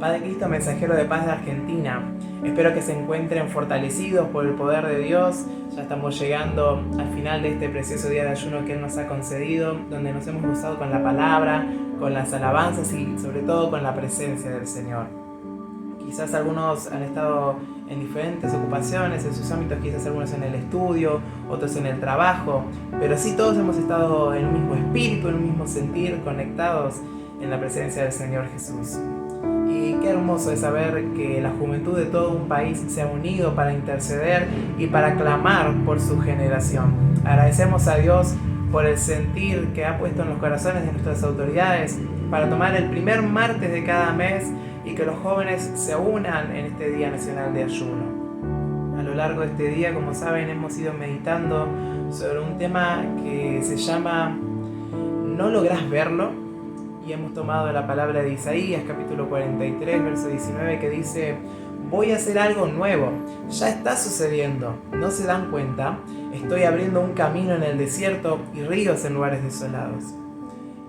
Padre Cristo, mensajero de paz de Argentina. Espero que se encuentren fortalecidos por el poder de Dios. Ya estamos llegando al final de este precioso día de ayuno que Él nos ha concedido, donde nos hemos gozado con la palabra, con las alabanzas y sobre todo con la presencia del Señor. Quizás algunos han estado en diferentes ocupaciones, en sus ámbitos, quizás algunos en el estudio, otros en el trabajo, pero sí todos hemos estado en un mismo espíritu, en un mismo sentir, conectados en la presencia del Señor Jesús. Y qué hermoso es saber que la juventud de todo un país se ha unido para interceder y para clamar por su generación. Agradecemos a Dios por el sentir que ha puesto en los corazones de nuestras autoridades para tomar el primer martes de cada mes y que los jóvenes se unan en este Día Nacional de Ayuno. A lo largo de este día, como saben, hemos ido meditando sobre un tema que se llama ¿No lográs verlo? Y hemos tomado la palabra de Isaías, capítulo 43, verso 19, que dice: voy a hacer algo nuevo, ya está sucediendo, ¿no se dan cuenta? Estoy abriendo un camino en el desierto y ríos en lugares desolados.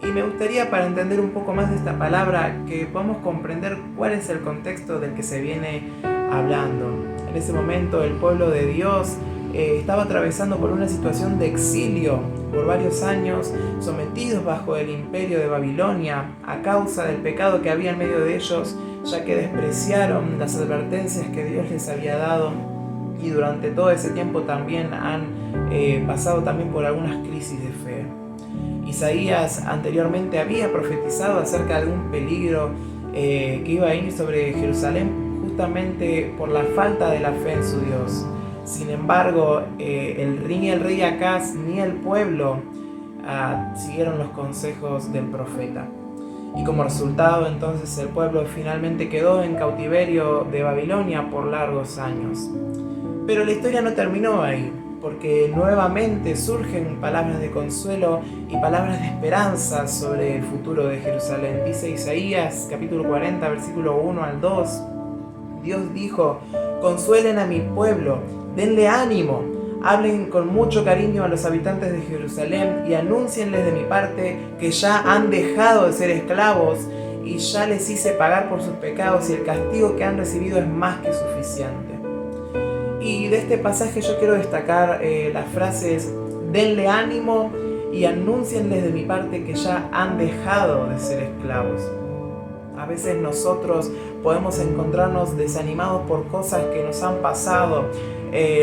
Y me gustaría, para entender un poco más de esta palabra, que podamos comprender cuál es el contexto del que se viene hablando. En ese momento el pueblo de Dios estaba atravesando por una situación de exilio por varios años, sometidos bajo el imperio de Babilonia a causa del pecado que había en medio de ellos, ya que despreciaron las advertencias que Dios les había dado, y durante todo ese tiempo también han pasado también por algunas crisis de fe. Isaías anteriormente había profetizado acerca de un peligro que iba a ir sobre Jerusalén justamente por la falta de la fe en su Dios. Sin embargo, ni el rey Acaz ni el pueblo siguieron los consejos del profeta. Y como resultado, entonces, el pueblo finalmente quedó en cautiverio de Babilonia por largos años. Pero la historia no terminó ahí, porque nuevamente surgen palabras de consuelo y palabras de esperanza sobre el futuro de Jerusalén. Dice Isaías, capítulo 40, versículo 1 al 2. Dios dijo: consuelen a mi pueblo, denle ánimo, hablen con mucho cariño a los habitantes de Jerusalén y anúncienles de mi parte que ya han dejado de ser esclavos y ya les hice pagar por sus pecados y el castigo que han recibido es más que suficiente. Y de este pasaje yo quiero destacar las frases: denle ánimo y anúncienles de mi parte que ya han dejado de ser esclavos. A veces nosotros podemos encontrarnos desanimados por cosas que nos han pasado,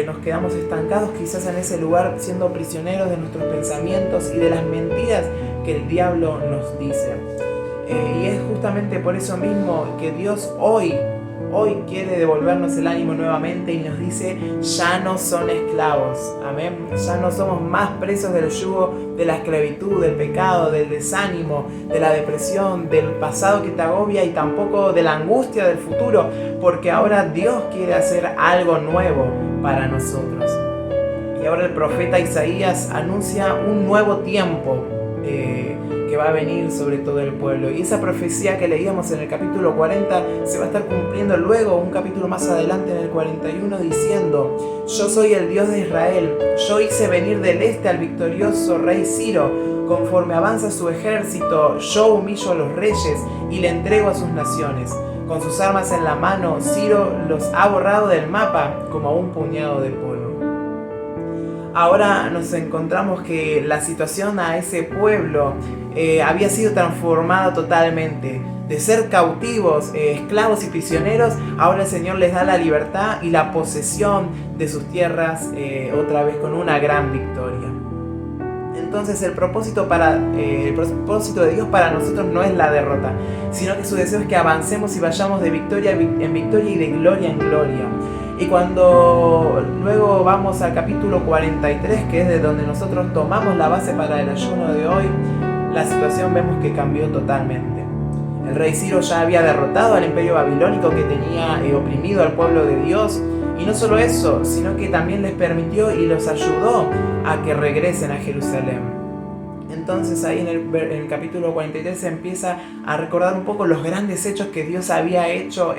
nos quedamos estancados quizás en ese lugar siendo prisioneros de nuestros pensamientos y de las mentiras que el diablo nos dice. Y es justamente por eso mismo que Dios hoy quiere devolvernos el ánimo nuevamente y nos dice: ya no son esclavos, amén. Ya no somos más presos del yugo de la esclavitud, del pecado, del desánimo, de la depresión, del pasado que te agobia y tampoco de la angustia del futuro, porque ahora Dios quiere hacer algo nuevo para nosotros. Y ahora el profeta Isaías anuncia un nuevo tiempo que va a venir sobre todo el pueblo. Y esa profecía que leíamos en el capítulo 40 se va a estar cumpliendo luego, un capítulo más adelante, en el 41, diciendo: yo soy el Dios de Israel, yo hice venir del este al victorioso rey Ciro, conforme avanza su ejército, yo humillo a los reyes y le entrego a sus naciones. Con sus armas en la mano, Ciro los ha borrado del mapa como un puñado de polvo. Ahora nos encontramos que la situación a ese pueblo había sido transformada totalmente. De ser cautivos, esclavos y prisioneros, ahora el Señor les da la libertad y la posesión de sus tierras otra vez con una gran victoria. Entonces el propósito de Dios para nosotros no es la derrota, sino que su deseo es que avancemos y vayamos de victoria en victoria y de gloria en gloria. Y cuando luego vamos al capítulo 43, que es de donde nosotros tomamos la base para el ayuno de hoy, la situación vemos que cambió totalmente. El rey Ciro ya había derrotado al imperio babilónico que tenía oprimido al pueblo de Dios. Y no solo eso, sino que también les permitió y los ayudó a que regresen a Jerusalén. Entonces ahí en el capítulo 43 se empieza a recordar un poco los grandes hechos que Dios había hecho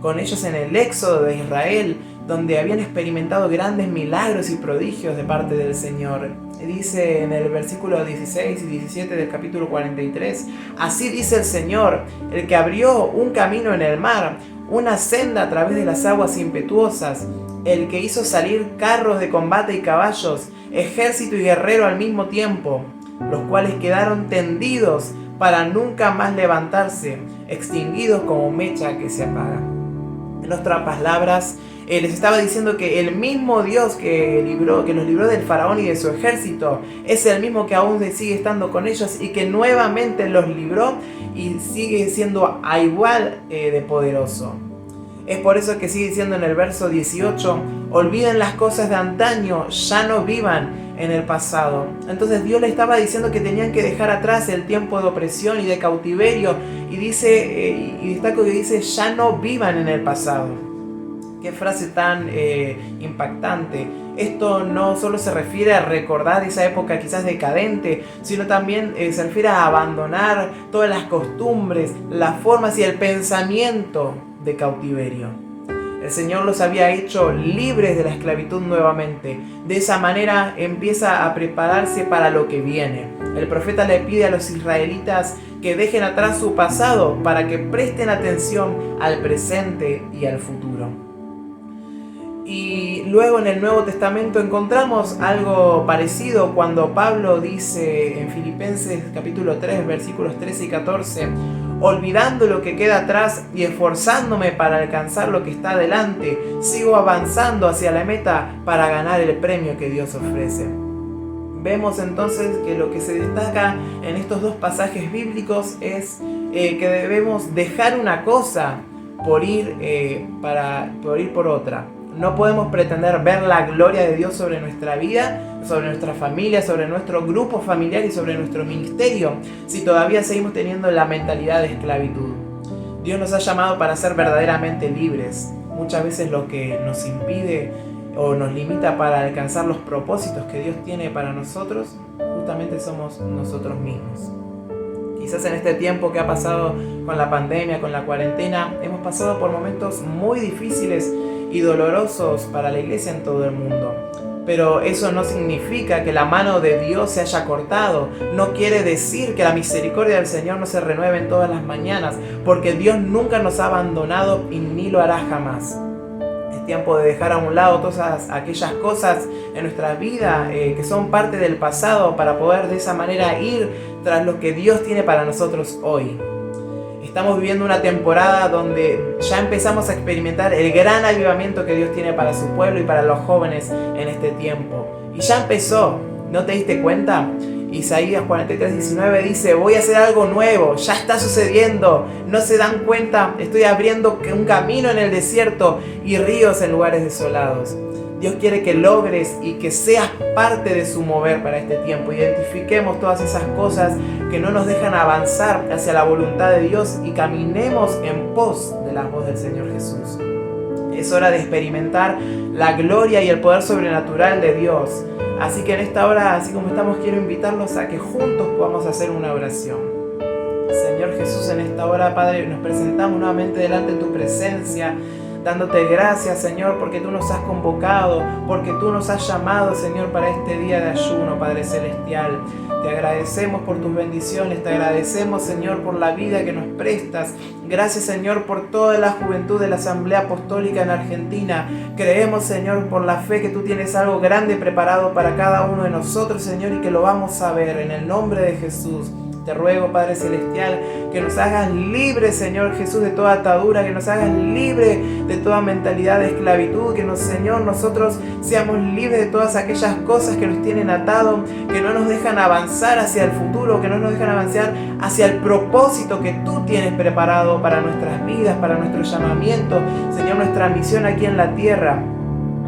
con ellos en el éxodo de Israel, donde habían experimentado grandes milagros y prodigios de parte del Señor. Dice en el versículo 16 y 17 del capítulo 43, así dice el Señor, el que abrió un camino en el mar, una senda a través de las aguas impetuosas, el que hizo salir carros de combate y caballos, ejército y guerrero al mismo tiempo, los cuales quedaron tendidos para nunca más levantarse, extinguidos como mecha que se apaga. En otras palabras, les estaba diciendo que el mismo Dios que los libró del faraón y de su ejército es el mismo que aún sigue estando con ellos y que nuevamente los libró y sigue siendo igual de poderoso. Es por eso que sigue diciendo en el verso 18, olviden las cosas de antaño, ya no vivan en el pasado. Entonces Dios le estaba diciendo que tenían que dejar atrás el tiempo de opresión y de cautiverio y destaco que dice, ya no vivan en el pasado. Qué frase tan impactante. Esto no solo se refiere a recordar esa época quizás decadente, sino también se refiere a abandonar todas las costumbres, las formas y el pensamiento de cautiverio. El Señor los había hecho libres de la esclavitud nuevamente. De esa manera empieza a prepararse para lo que viene. El profeta le pide a los israelitas que dejen atrás su pasado para que presten atención al presente y al futuro. Y luego en el Nuevo Testamento encontramos algo parecido cuando Pablo dice en Filipenses capítulo 3 versículos 13 y 14, olvidando lo que queda atrás y esforzándome para alcanzar lo que está delante, sigo avanzando hacia la meta para ganar el premio que Dios ofrece. Vemos entonces que lo que se destaca en estos dos pasajes bíblicos es que debemos dejar una cosa por ir por otra. No podemos pretender ver la gloria de Dios sobre nuestra vida, sobre nuestra familia, sobre nuestro grupo familiar y sobre nuestro ministerio, si todavía seguimos teniendo la mentalidad de esclavitud. Dios nos ha llamado para ser verdaderamente libres. Muchas veces lo que nos impide o nos limita para alcanzar los propósitos que Dios tiene para nosotros, justamente somos nosotros mismos. Quizás en este tiempo que ha pasado con la pandemia, con la cuarentena, hemos pasado por momentos muy difíciles y dolorosos para la iglesia en todo el mundo. Pero eso no significa que la mano de Dios se haya cortado. No quiere decir que la misericordia del Señor no se renueve en todas las mañanas, porque Dios nunca nos ha abandonado y ni lo hará jamás. Es tiempo de dejar a un lado todas aquellas cosas en nuestra vida que son parte del pasado para poder de esa manera ir tras lo que Dios tiene para nosotros hoy. Estamos viviendo una temporada donde ya empezamos a experimentar el gran avivamiento que Dios tiene para su pueblo y para los jóvenes en este tiempo. Y ya empezó, ¿no te diste cuenta? Isaías 43:19 dice, voy a hacer algo nuevo, ya está sucediendo, no se dan cuenta, estoy abriendo un camino en el desierto y ríos en lugares desolados. Dios quiere que logres y que seas parte de su mover para este tiempo. Identifiquemos todas esas cosas que no nos dejan avanzar hacia la voluntad de Dios y caminemos en pos de la voz del Señor Jesús. Es hora de experimentar la gloria y el poder sobrenatural de Dios. Así que en esta hora, así como estamos, quiero invitarlos a que juntos podamos hacer una oración. Señor Jesús, en esta hora, Padre, nos presentamos nuevamente delante de tu presencia, dándote gracias, Señor, porque tú nos has convocado, porque tú nos has llamado, Señor, para este día de ayuno, Padre Celestial. Te agradecemos por tus bendiciones, te agradecemos, Señor, por la vida que nos prestas. Gracias, Señor, por toda la juventud de la Asamblea Apostólica en Argentina. Creemos, Señor, por la fe que tú tienes algo grande preparado para cada uno de nosotros, Señor, y que lo vamos a ver en el nombre de Jesús. Te ruego, Padre Celestial, que nos hagas libres, Señor Jesús, de toda atadura, que nos hagas libres de toda mentalidad de esclavitud, que Señor, nosotros seamos libres de todas aquellas cosas que nos tienen atado, que no nos dejan avanzar hacia el futuro, que no nos dejan avanzar hacia el propósito que tú tienes preparado para nuestras vidas, para nuestro llamamiento, Señor, nuestra misión aquí en la tierra.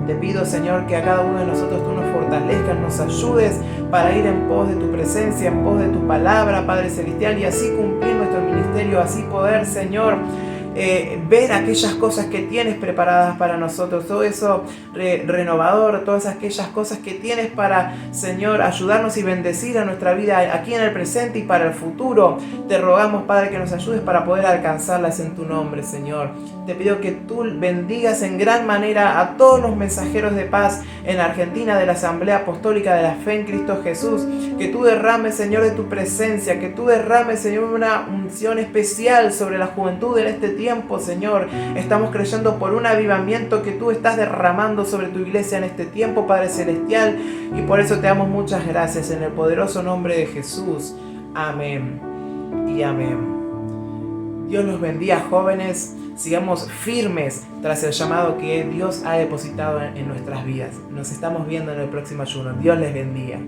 Te pido, Señor, que a cada uno de nosotros tú nos fortalezcas, nos ayudes para ir en pos de tu presencia, en pos de tu palabra, Padre Celestial, y así cumplir nuestro ministerio, así poder, Señor, ver aquellas cosas que tienes preparadas para nosotros, todo eso renovador, todas aquellas cosas que tienes para, Señor, ayudarnos y bendecir a nuestra vida aquí en el presente y para el futuro. Te rogamos, Padre, que nos ayudes para poder alcanzarlas en tu nombre, Señor. Te pido que tú bendigas en gran manera a todos los mensajeros de paz en Argentina de la Asamblea Apostólica de la Fe en Cristo Jesús. Que tú derrames, Señor, de tu presencia, que tú derrames, Señor, una unción especial sobre la juventud en este tiempo, Señor. Estamos creyendo por un avivamiento que tú estás derramando sobre tu iglesia en este tiempo, Padre Celestial, y por eso te damos muchas gracias en el poderoso nombre de Jesús. Amén y amén. Dios los bendiga, jóvenes. Sigamos firmes tras el llamado que Dios ha depositado en nuestras vidas. Nos estamos viendo en el próximo ayuno. Dios les bendiga.